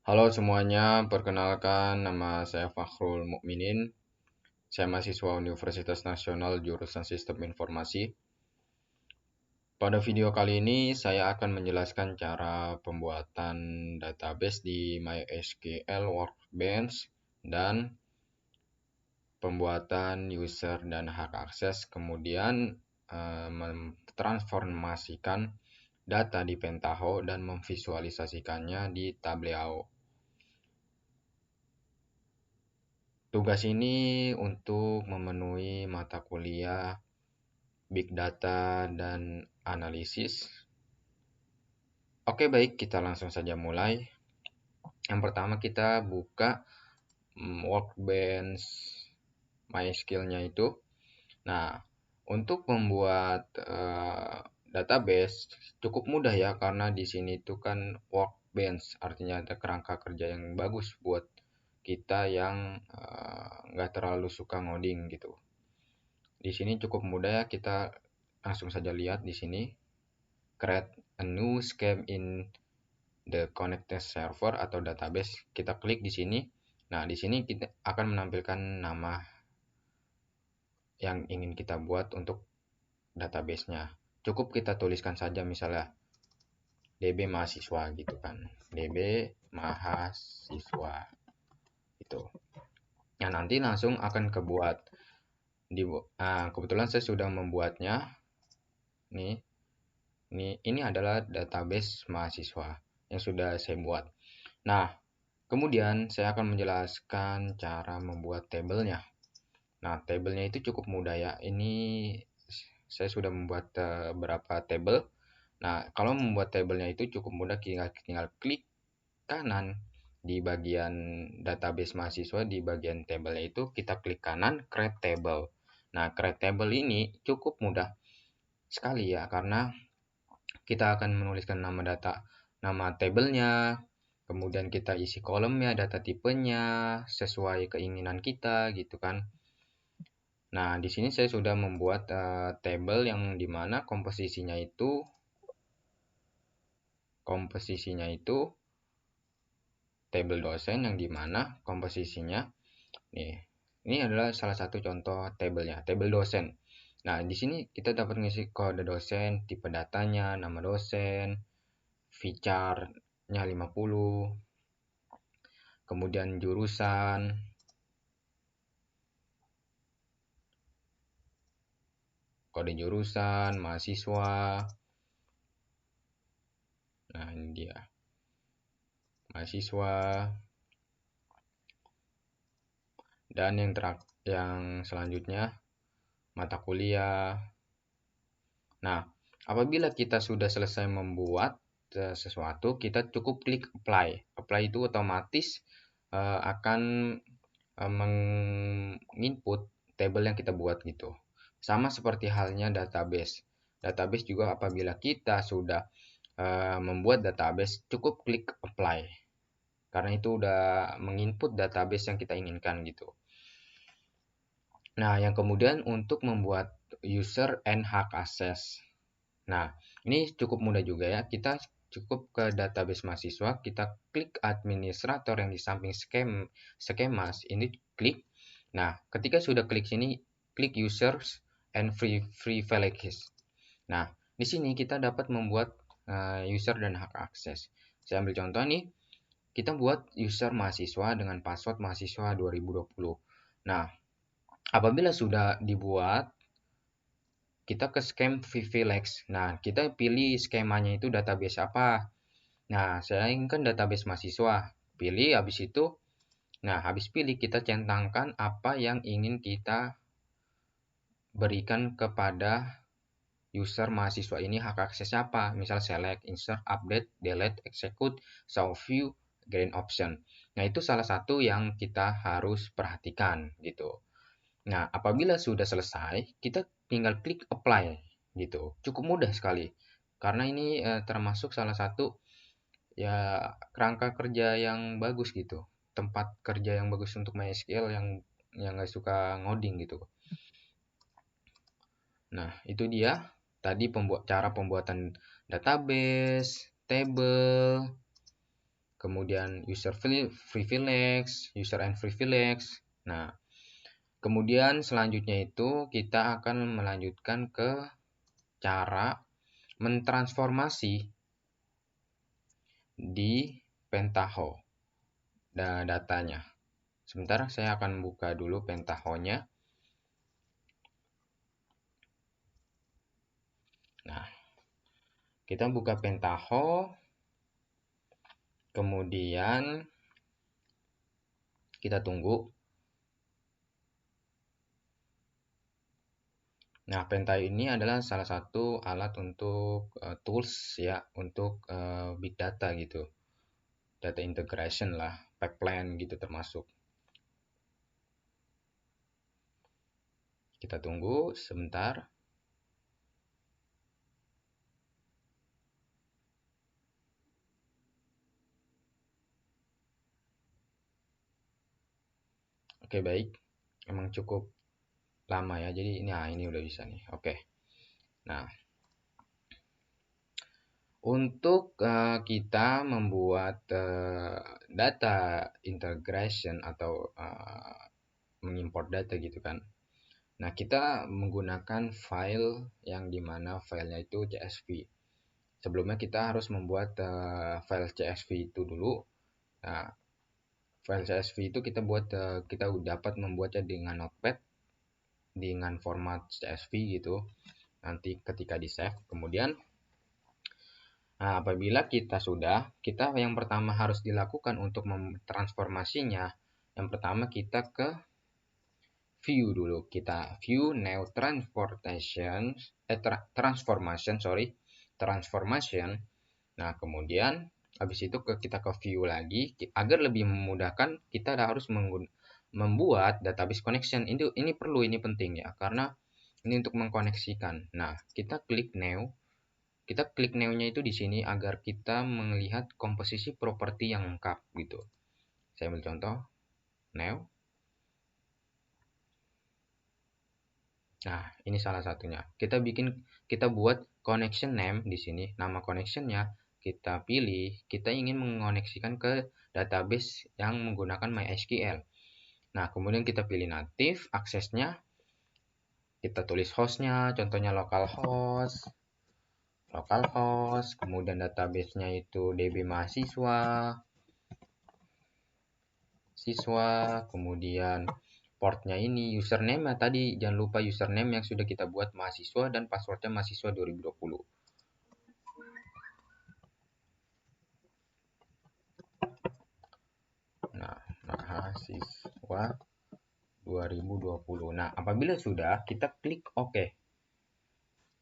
Halo semuanya, perkenalkan nama saya Fakhrul Mukminin. Saya mahasiswa Universitas Nasional jurusan Sistem Informasi. Pada video kali ini saya akan menjelaskan cara pembuatan database di MySQL Workbench dan pembuatan user dan hak akses, kemudian mentransformasikan data di Pentaho dan memvisualisasikannya di Tableau. Tugas ini untuk memenuhi mata kuliah Big Data dan Analisis. Oke, baik, kita langsung saja mulai. Yang pertama kita buka Workbench MySQL-nya itu. Nah, untuk membuat database cukup mudah ya, karena di sini itu kan Workbench, artinya ada kerangka kerja yang bagus buat kita yang nggak terlalu suka ngoding gitu. Di sini cukup mudah ya, kita langsung saja lihat di sini. Create a new scheme in the connected server atau database. Kita klik di sini. Nah, di sini kita akan menampilkan nama yang ingin kita buat untuk database-nya. Cukup kita tuliskan saja misalnya DB mahasiswa gitu kan. DB mahasiswa itu. Nah, nanti langsung akan kebuat. Kebetulan saya sudah membuatnya. Ini adalah database mahasiswa yang sudah saya buat. Nah, kemudian saya akan menjelaskan cara membuat tabelnya. Nah, tabelnya itu cukup mudah ya. Ini saya sudah membuat beberapa tabel. Nah, kalau membuat tabelnya itu cukup mudah, tinggal klik kanan di bagian database mahasiswa, di bagian tabelnya itu kita klik kanan create table. Nah, create table ini cukup mudah sekali ya, karena kita akan menuliskan nama tabelnya, kemudian kita isi kolomnya, data tipenya sesuai keinginan kita gitu kan. Nah, di sini saya sudah membuat tabel yang dimana komposisinya itu tabel dosen, yang dimana komposisinya nih. Ini adalah salah satu contoh tabelnya, tabel dosen. Nah, di sini kita dapat mengisi kode dosen, tipe datanya, nama dosen, feature-nya 50, kemudian jurusan, kode jurusan, mahasiswa. Nah, ini dia. Mahasiswa. Dan yang selanjutnya mata kuliah. Nah, apabila kita sudah selesai membuat sesuatu, kita cukup klik apply. Apply itu otomatis akan menginput table yang kita buat gitu. Sama seperti halnya database. Database juga apabila kita sudah membuat database, cukup klik apply. Karena itu udah menginput database yang kita inginkan gitu. Nah, yang kemudian untuk membuat user and hak access. Nah, ini cukup mudah juga ya. Kita cukup ke database mahasiswa, kita klik administrator yang di samping schemas, ini klik. Nah, ketika sudah klik sini, klik users and free privileges. Nah, di sini kita dapat membuat user dan hak akses. Saya ambil contoh nih, kita buat user mahasiswa dengan password mahasiswa 2020. Nah, apabila sudah dibuat, kita ke scheme privilege. Nah, kita pilih skemanya itu database apa. Nah, saya inginkan database mahasiswa. Pilih, habis itu, habis pilih kita centangkan apa yang ingin kita berikan kepada user mahasiswa ini, hak akses apa. Misal select, insert, update, delete, execute, show view, green option. Nah, itu salah satu yang kita harus perhatikan gitu. Nah, apabila sudah selesai, kita tinggal klik apply gitu. Cukup mudah sekali. Karena ini termasuk salah satu ya kerangka kerja yang bagus gitu. Tempat kerja yang bagus untuk MySQL yang nggak suka ngoding gitu. Nah, itu dia tadi cara pembuatan database, table, kemudian user privilege, user and privilege. Nah, kemudian selanjutnya itu kita akan melanjutkan ke cara mentransformasi di Pentaho datanya. Sebentar, saya akan buka dulu Pentaho-nya. Nah, kita buka Pentaho, kemudian kita tunggu. Nah, Pentaho ini adalah salah satu alat untuk tools ya, untuk big data gitu. Data integration lah, pipeline gitu termasuk. Kita tunggu sebentar. Oke, baik. Emang cukup lama ya. Jadi ini udah bisa nih. Oke. Nah, untuk kita membuat data integration atau mengimport data gitu kan. Nah, kita menggunakan file yang dimana filenya itu CSV. Sebelumnya kita harus membuat file CSV itu dulu. Nah, file CSV itu kita dapat membuatnya dengan Notepad dengan format CSV gitu. Nanti ketika di save, kemudian apabila kita yang pertama harus dilakukan untuk mentransformasinya, yang pertama kita ke view dulu. Kita view new transformation. Nah, kemudian habis itu kita ke view lagi. Agar lebih memudahkan, kita harus membuat database connection. Ini perlu, ini penting ya, karena ini untuk mengkoneksikan. Nah, kita klik new. Kita klik new-nya itu di sini agar kita melihat komposisi properti yang lengkap gitu. Saya ambil contoh new. Nah, ini salah satunya. Kita buat connection name di sini. Nama connectionnya kita pilih. Kita ingin mengoneksikan ke database yang menggunakan MySQL. Nah, kemudian kita pilih native, aksesnya. Kita tulis hostnya, contohnya localhost. Kemudian databasenya itu DB siswa, kemudian portnya ini, username ya tadi, jangan lupa username yang sudah kita buat mahasiswa dan passwordnya mahasiswa 2020. Nah, mahasiswa 2020. Nah, apabila sudah, kita klik OK.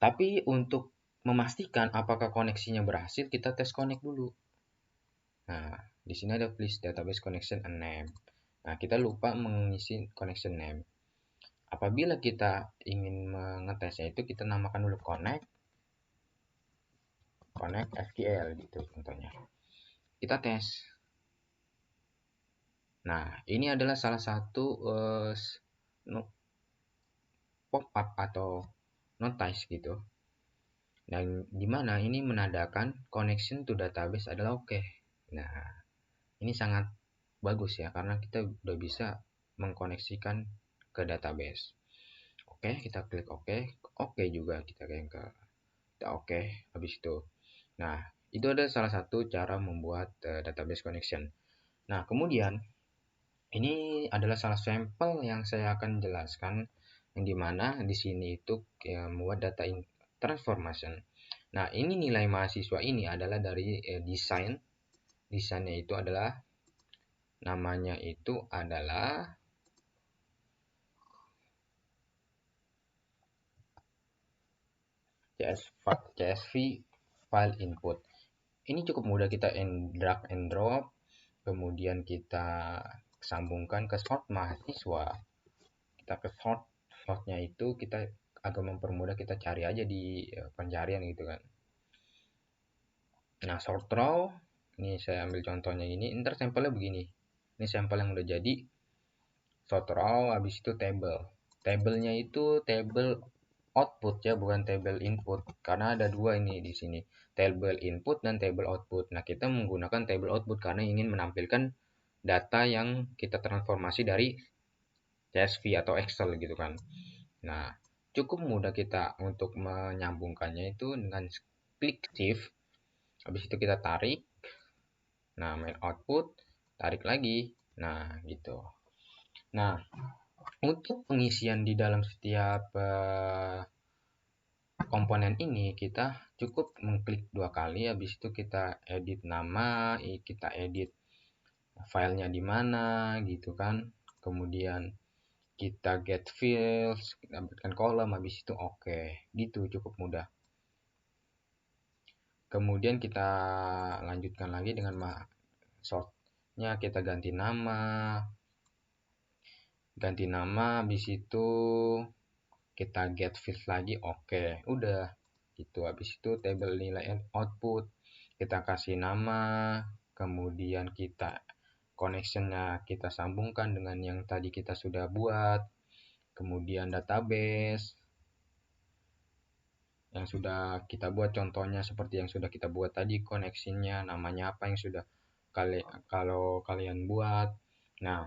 Tapi untuk memastikan apakah koneksinya berhasil, kita tes connect dulu. Nah, di sini ada please database connection and name. Nah, kita lupa mengisi connection name. Apabila kita ingin mengetesnya itu, kita namakan dulu connect SQL gitu contohnya. Kita tes. Nah, ini adalah salah satu pop-up atau notice gitu. Dan dimana ini menandakan connection to database adalah oke. Nah, ini sangat bagus ya, karena kita udah bisa mengkoneksikan ke database. Oke, kita klik oke juga kita oke habis itu. Nah, itu adalah salah satu cara membuat database connection. Nah, kemudian ini adalah salah sampel yang saya akan jelaskan, yang dimana di sini itu membuat data transformation. Nah, ini nilai mahasiswa ini adalah dari desainnya itu adalah namanya itu adalah CSV file input. Ini cukup mudah, kita drag and drop, kemudian kita sambungkan ke sort mahasiswa. Kita ke sortnya itu kita agak mempermudah, kita cari aja di pencarian gitu kan. Nah, sort row, ini saya ambil contohnya ini, ntar sampelnya begini. Ini sampel yang udah jadi. Sort row, habis itu table. Tablenya itu table output ya, bukan table input, karena ada dua ini di sini, table input dan table output. Nah, kita menggunakan table output karena ingin menampilkan data yang kita transformasi dari CSV atau Excel gitu kan. Nah, cukup mudah kita untuk menyambungkannya itu dengan klik shift, habis itu kita tarik, nah main output, tarik lagi, nah gitu. Nah, untuk pengisian di dalam setiap komponen ini kita cukup mengklik dua kali, habis itu kita edit nama, kita edit filenya di mana gitu kan. Kemudian kita get fields, kita dapatkan kolom, habis itu oke. Gitu, cukup mudah. Kemudian kita lanjutkan lagi dengan sortnya, kita ganti nama, habis itu kita get field lagi, oke, udah gitu. Habis itu table nilai output kita kasih nama, kemudian kita connectionnya kita sambungkan dengan yang tadi kita sudah buat, kemudian database yang sudah kita buat, contohnya seperti yang sudah kita buat tadi, koneksinya namanya apa yang sudah kalau kalian buat. Nah,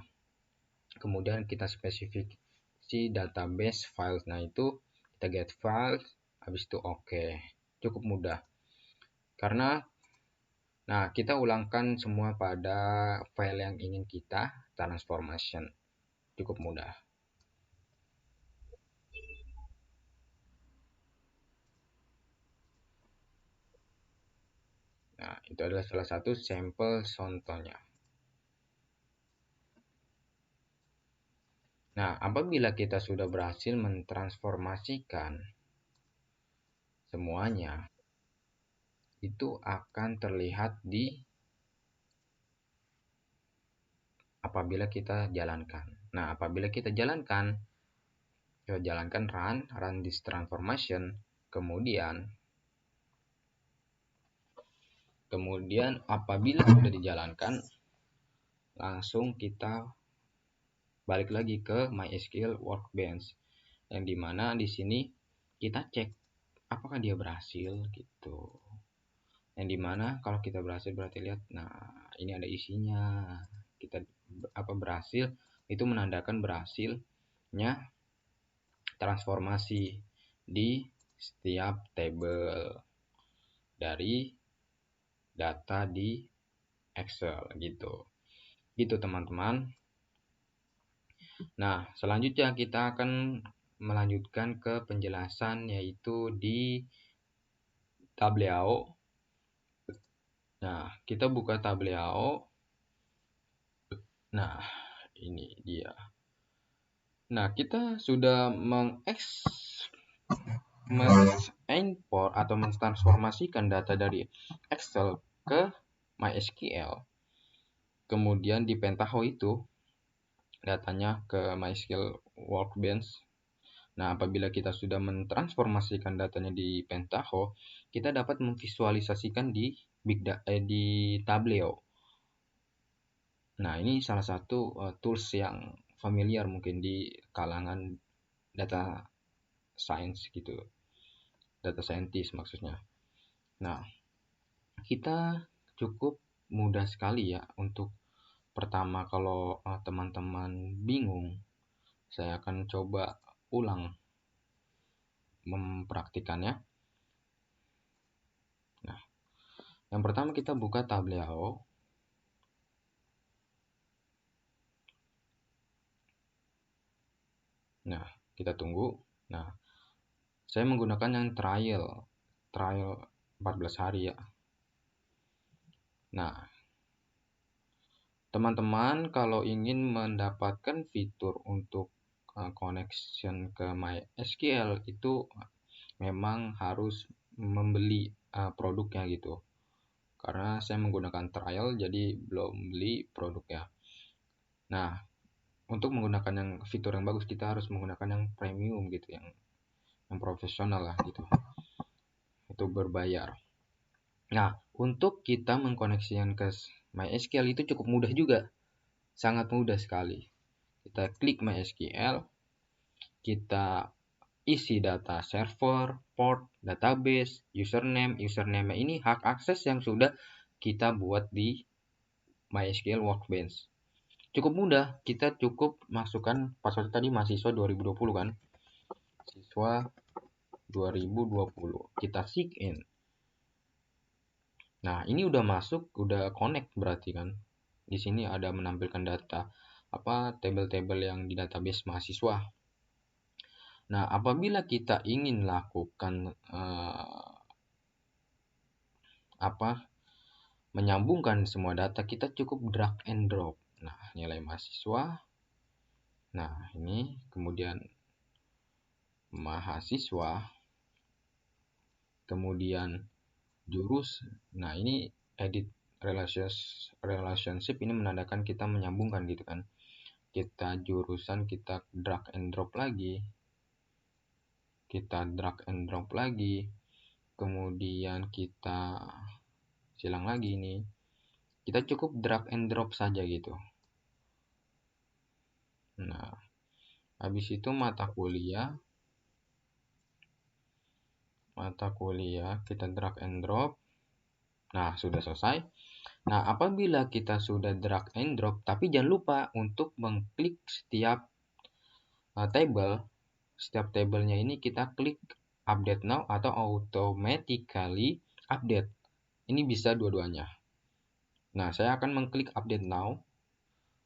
kemudian kita spesifikasi database files, nah itu kita get files, habis itu oke. Cukup mudah karena nah kita ulangkan semua pada file yang ingin kita transformation, cukup mudah. Nah, itu adalah salah satu sampel contohnya. Nah, apabila kita sudah berhasil mentransformasikan semuanya, itu akan terlihat di apabila kita jalankan. Nah, apabila kita jalankan run this transformation, kemudian apabila sudah dijalankan, langsung kita balik lagi ke MySQL Workbench, yang dimana di sini kita cek apakah dia berhasil gitu. Yang dimana kalau kita berhasil berarti lihat, nah ini ada isinya, kita berhasil, itu menandakan berhasilnya transformasi di setiap table dari data di Excel gitu. Gitu teman-teman. Nah, selanjutnya kita akan melanjutkan ke penjelasan yaitu di Tableau. Nah, kita buka Tableau. Nah, ini dia. Nah, kita sudah mengimport atau mentransformasikan data dari Excel ke MySQL. Kemudian di Pentaho itu datanya ke MySQL Workbench. Nah, apabila kita sudah mentransformasikan datanya di Pentaho, kita dapat memvisualisasikan di di Tableau. Nah, ini salah satu tools yang familiar mungkin di kalangan data science gitu. Data scientist maksudnya. Nah, kita cukup mudah sekali ya untuk pertama kalau teman-teman bingung, saya akan coba ulang mempraktikannya. Nah, yang pertama kita buka Tableau. Nah, kita tunggu. Nah, saya menggunakan yang trial 14 hari ya. Nah, teman-teman kalau ingin mendapatkan fitur untuk connection ke MySQL itu memang harus membeli produknya gitu. Karena saya menggunakan trial jadi belum beli produknya. Nah, untuk menggunakan yang fitur yang bagus kita harus menggunakan yang premium gitu, yang profesional lah gitu. Itu berbayar. Nah, untuk kita mengkoneksikan ke MySQL itu cukup mudah juga. Sangat mudah sekali. Kita klik MySQL, kita isi data server, port, database, username. Username ini hak akses yang sudah kita buat di MySQL Workbench. Cukup mudah, kita cukup masukkan password tadi mahasiswa 2020 kan. Siswa 2020. Kita sign in. Nah, ini udah masuk, udah connect berarti kan. Di sini ada menampilkan data tabel-tabel yang di database mahasiswa. Nah, apabila kita ingin lakukan menyambungkan semua data, kita cukup drag and drop. Nah, nilai mahasiswa. Nah, ini kemudian mahasiswa. Kemudian jurus. Nah, ini edit relationship ini menandakan kita menyambungkan gitu kan. Kita jurusan, kita drag and drop lagi. Kita drag and drop lagi. Kemudian kita silang lagi ini. Kita cukup drag and drop saja gitu. Nah, habis itu mata kuliah kita drag and drop. Nah, sudah selesai. Nah, apabila kita sudah drag and drop, tapi jangan lupa untuk mengklik setiap setiap tabelnya ini kita klik update now atau automatically update. Ini bisa dua-duanya. Nah, saya akan mengklik update now.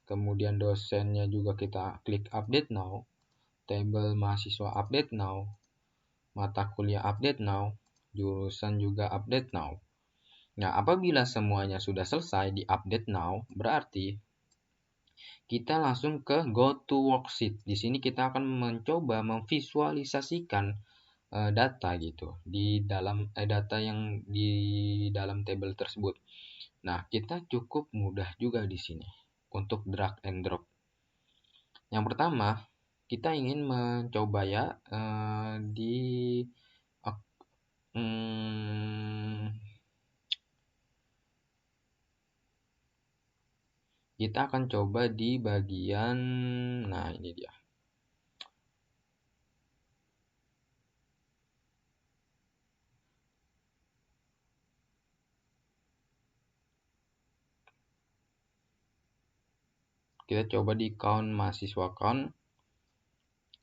Kemudian dosennya juga kita klik update now. Tabel mahasiswa update now. Mata kuliah update now. Jurusan juga update now. Nah, apabila semuanya sudah selesai di update now, berarti kita langsung ke go to worksheet. Di sini kita akan mencoba memvisualisasikan data gitu di dalam data yang di dalam tabel tersebut. Nah, kita cukup mudah juga di sini untuk drag and drop. Yang pertama, kita ingin mencoba ya kita akan coba di bagian, nah ini dia. Kita coba di count mahasiswa count.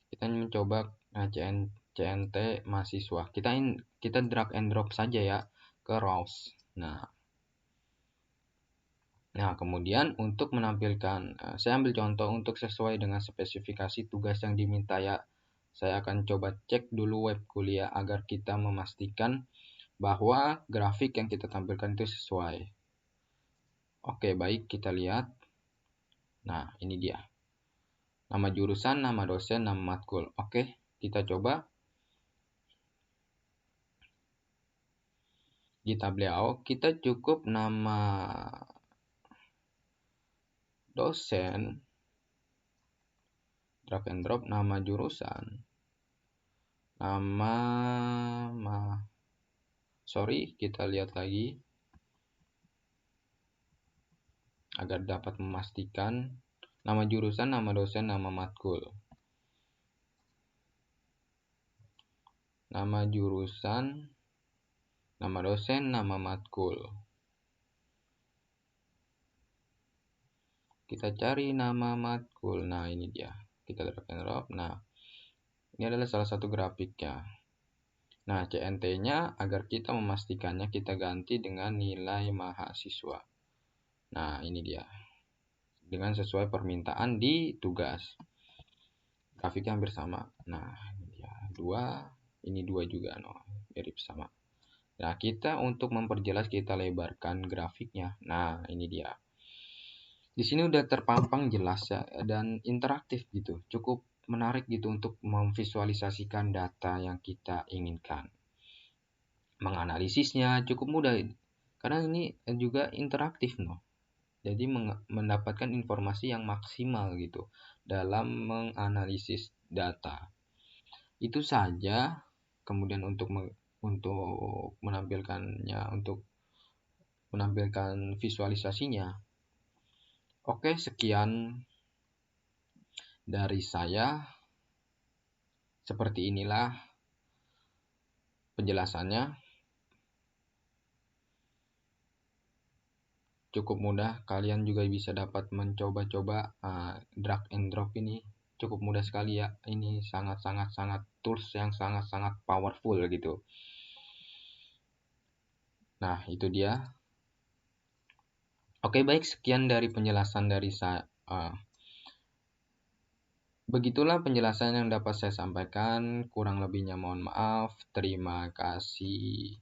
Kita mencoba CNT mahasiswa. Kita drag and drop saja ya ke rows. Nah, kemudian untuk menampilkan, saya ambil contoh untuk sesuai dengan spesifikasi tugas yang diminta ya. Saya akan coba cek dulu web kuliah agar kita memastikan bahwa grafik yang kita tampilkan itu sesuai. Oke, baik, kita lihat. Nah, ini dia. Nama jurusan, nama dosen, nama matkul. Oke, kita coba. Di tab layout, kita cukup nama dosen, drag and drop, nama jurusan, kita lihat lagi agar dapat memastikan nama jurusan, nama dosen, nama matkul. Nama jurusan, nama dosen, nama matkul. Kita cari nama matkul. Nah, ini dia. Kita drag and drop. Nah, ini adalah salah satu grafiknya. Nah, CNT-nya agar kita memastikannya kita ganti dengan nilai mahasiswa. Nah, ini dia. Dengan sesuai permintaan di tugas. Grafiknya hampir sama. Nah, ini dia. 2, ini 2 juga, mirip sama. Nah, kita untuk memperjelas kita lebarkan grafiknya. Nah, ini dia. Di sini udah terpampang jelas ya dan interaktif gitu. Cukup menarik gitu untuk memvisualisasikan data yang kita inginkan. Menganalisisnya cukup mudah karena ini juga interaktif Jadi mendapatkan informasi yang maksimal gitu dalam menganalisis data. Itu saja. Kemudian untuk menampilkannya, untuk menampilkan visualisasinya. Oke, sekian dari saya. Seperti inilah penjelasannya. Cukup mudah, kalian juga bisa dapat mencoba-coba drag and drop ini cukup mudah sekali ya. Ini sangat tools yang sangat powerful gitu. Nah, itu dia. Oke, baik, sekian dari penjelasan dari saya. Begitulah penjelasan yang dapat saya sampaikan. Kurang lebihnya mohon maaf. Terima kasih.